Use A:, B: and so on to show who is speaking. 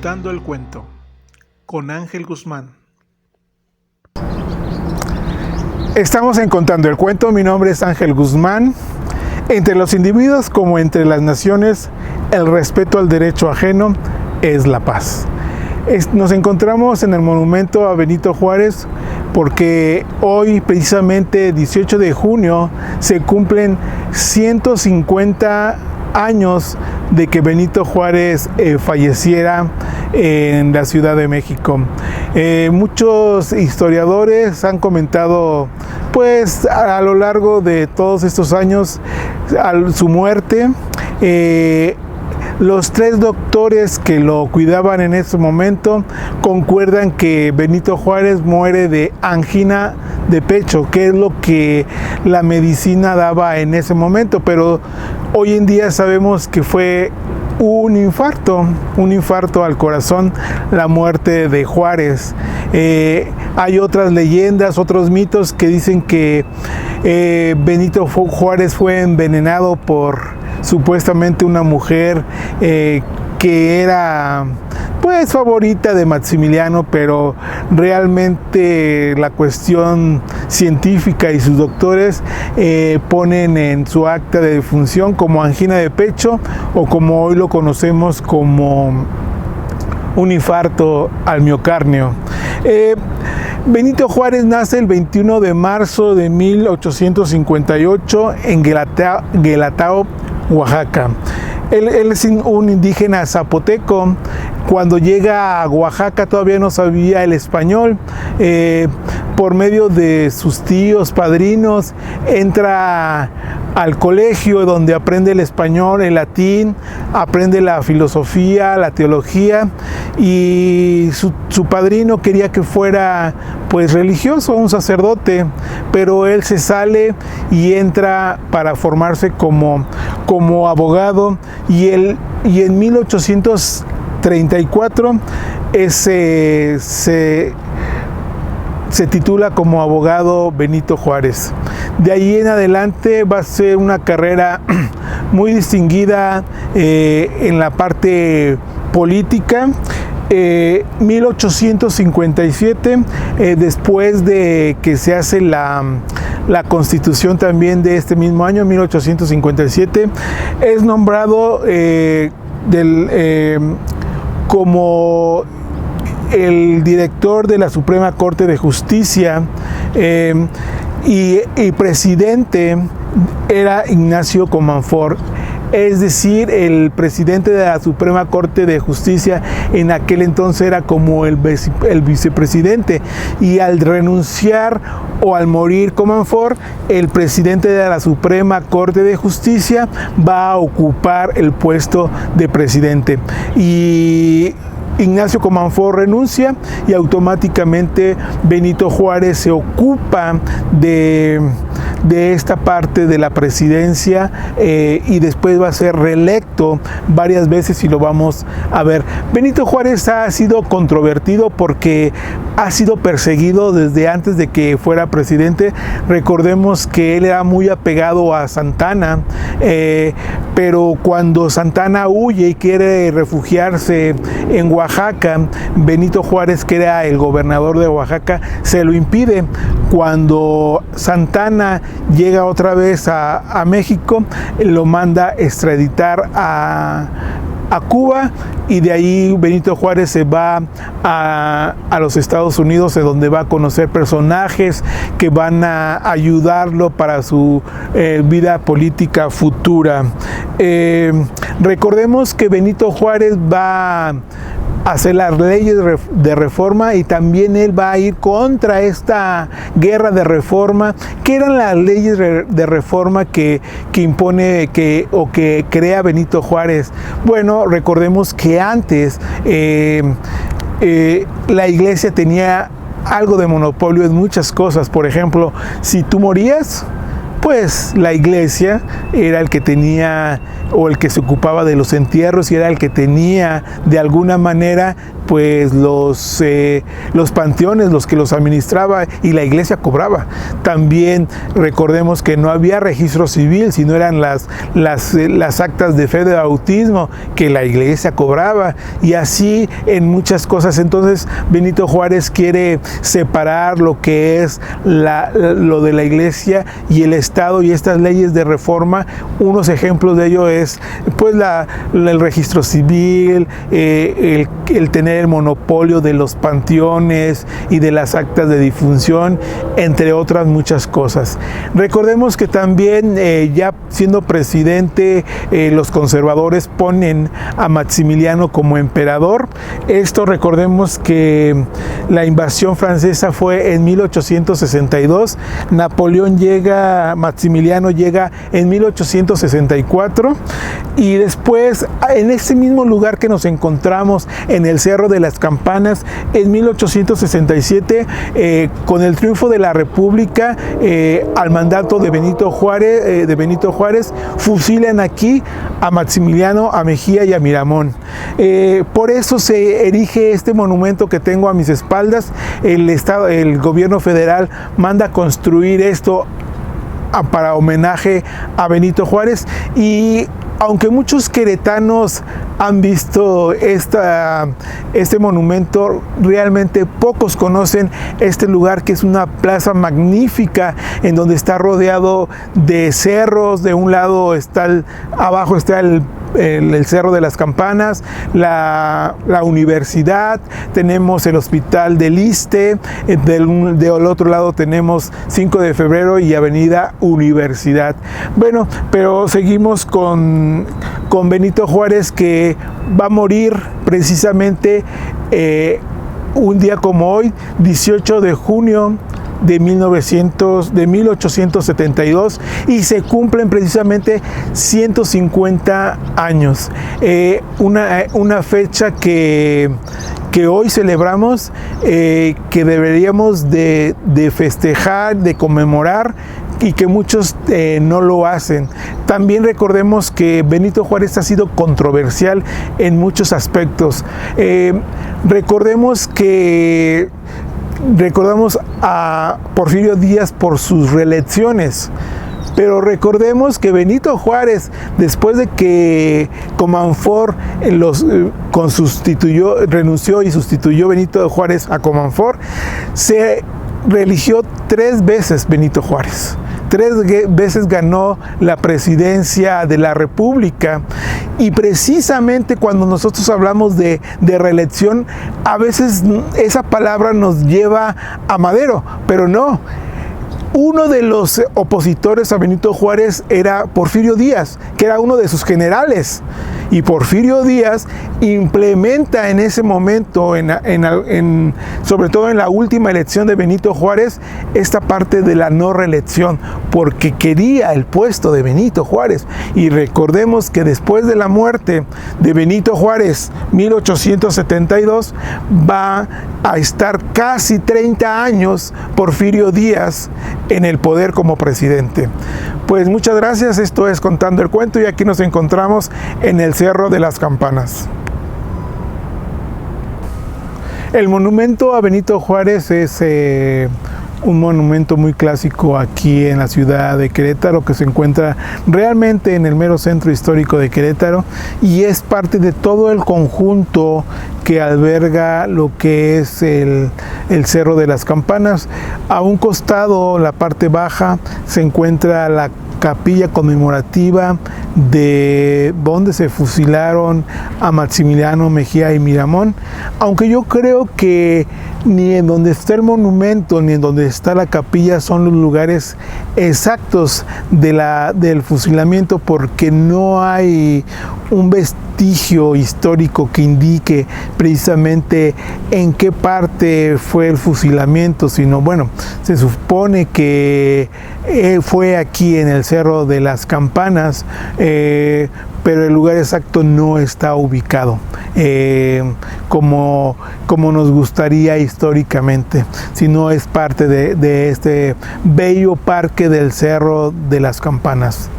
A: Contando el cuento con Ángel Guzmán. Estamos en Contando el cuento. Mi nombre es Ángel Guzmán. Entre los individuos como entre las naciones, el respeto al derecho ajeno es la paz. Nos encontramos en el monumento a Benito Juárez porque hoy, precisamente 18 de junio, se cumplen 150 años de que Benito Juárez falleciera en la Ciudad de México. Muchos historiadores han comentado, pues, a lo largo de todos estos años, su muerte. Los tres doctores que lo cuidaban en ese momento concuerdan que Benito Juárez muere de angina de pecho, que es lo que la medicina daba en ese momento, pero hoy en día sabemos que fue un infarto al corazón, la muerte de Juárez. Hay otras leyendas, otros mitos que dicen que Benito Juárez fue envenenado por supuestamente una mujer que era pues favorita de Maximiliano, pero realmente la cuestión científica y sus doctores ponen en su acta de defunción como angina de pecho, o como hoy lo conocemos como un infarto al miocardio. Benito Juárez nace el 21 de marzo de 1858 en Guelatao, Oaxaca. Él es un indígena zapoteco. Cuando llega a Oaxaca todavía no sabía el español. Por medio de sus tíos, padrinos, entra al colegio donde aprende el español, el latín, aprende la filosofía, la teología, y su padrino quería que fuera pues religioso, un sacerdote, pero él se sale y entra para formarse como abogado, y en 1834 se titula como abogado Benito Juárez. De ahí en adelante va a ser una carrera muy distinguida en la parte política. 1857, después de que se hace la constitución también de este mismo año, 1857, es nombrado como el director de la Suprema Corte de Justicia, y presidente era Ignacio Comonfort. Es decir, el presidente de la Suprema Corte de Justicia en aquel entonces era como el vicepresidente, y al renunciar o al morir Comonfort, el presidente de la Suprema Corte de Justicia va a ocupar el puesto de presidente. Y Ignacio Comonfort renuncia y automáticamente Benito Juárez se ocupa de esta parte de la presidencia, y después va a ser reelecto varias veces, y lo vamos a ver. Benito Juárez ha sido controvertido porque ha sido perseguido desde antes de que fuera presidente. Recordemos que él era muy apegado a Santana, pero cuando Santana huye y quiere refugiarse en Oaxaca, Benito Juárez, que era el gobernador de Oaxaca, se lo impide. Cuando Santana llega otra vez a México, lo manda extraditar a Cuba, y de ahí Benito Juárez se va a los Estados Unidos, de donde va a conocer personajes que van a ayudarlo para su vida política futura. Recordemos que Benito Juárez va hacer las leyes de reforma, y también él va a ir contra esta guerra de reforma. ¿Qué eran las leyes de reforma que impone o que crea Benito Juárez? Bueno, recordemos que antes la iglesia tenía algo de monopolio en muchas cosas. Por ejemplo, si tú morías, pues la iglesia era el que tenía, o el que se ocupaba de los entierros, y era el que tenía de alguna manera pues los panteones, los que los administraba, y la iglesia cobraba. También recordemos que no había registro civil, sino eran las actas de fe de bautismo que la iglesia cobraba, y así en muchas cosas. Entonces Benito Juárez quiere separar lo que es lo de la iglesia y el Estado, y estas leyes de reforma. Unos ejemplos de ello es pues el registro civil, el tener el monopolio de los panteones y de las actas de difunción, entre otras muchas cosas. Recordemos que también ya siendo presidente, los conservadores ponen a Maximiliano como emperador. Esto, recordemos que la invasión francesa fue en 1862, Maximiliano llega en 1864, y después en ese mismo lugar que nos encontramos en el Cerro de las Campanas, en 1867, con el triunfo de la República, al mandato de Benito Juárez, fusilan aquí a Maximiliano, a Mejía y a Miramón. Por eso se erige este monumento que tengo a mis espaldas. El gobierno federal manda este esto para homenaje a Benito Juárez, y aunque muchos queretanos han visto este monumento, realmente pocos conocen este lugar, que es una plaza magnífica en donde está rodeado de cerros. De un lado abajo está el Cerro de las Campanas, la universidad, tenemos el Hospital del Iste, del otro lado tenemos 5 de Febrero y Avenida Universidad. Bueno, pero seguimos con Benito Juárez, que va a morir precisamente un día como hoy, 18 de junio de 1872, y se cumplen precisamente 150 años. Una fecha que hoy celebramos, que deberíamos de festejar, de conmemorar, y que muchos no lo hacen. También recordemos que Benito Juárez ha sido controversial en muchos aspectos. Recordamos a Porfirio Díaz por sus reelecciones, pero recordemos que Benito Juárez, después de que Comonfort renunció y sustituyó Benito Juárez a Comonfort, se reeligió 3 veces Benito Juárez. 3 veces ganó la presidencia de la República, y precisamente cuando nosotros hablamos de reelección, a veces esa palabra nos lleva a Madero, pero no. Uno de los opositores a Benito Juárez era Porfirio Díaz, que era uno de sus generales, y Porfirio Díaz implementa en ese momento, sobre todo en la última elección de Benito Juárez, esta parte de la no reelección, porque quería el puesto de Benito Juárez. Y recordemos que después de la muerte de Benito Juárez, 1872, va a estar casi 30 años Porfirio Díaz en el poder como presidente. Pues muchas gracias, esto es Contando el Cuento, y aquí nos encontramos en el Cerro de las Campanas. El monumento a Benito Juárez es un monumento muy clásico aquí en la ciudad de Querétaro, que se encuentra realmente en el mero centro histórico de Querétaro, y es parte de todo el conjunto que alberga lo que es el Cerro de las Campanas. A un costado, la parte baja, se encuentra la capilla conmemorativa de donde se fusilaron a Maximiliano, Mejía y Miramón, aunque yo creo que ni en donde está el monumento ni en donde está la capilla son los lugares exactos del fusilamiento, porque no hay un vestigio histórico que indique precisamente en qué parte fue el fusilamiento, sino bueno, se supone que fue aquí en el Cerro de las Campanas, pero el lugar exacto no está ubicado como nos gustaría históricamente, sino es parte de este bello parque del Cerro de las Campanas.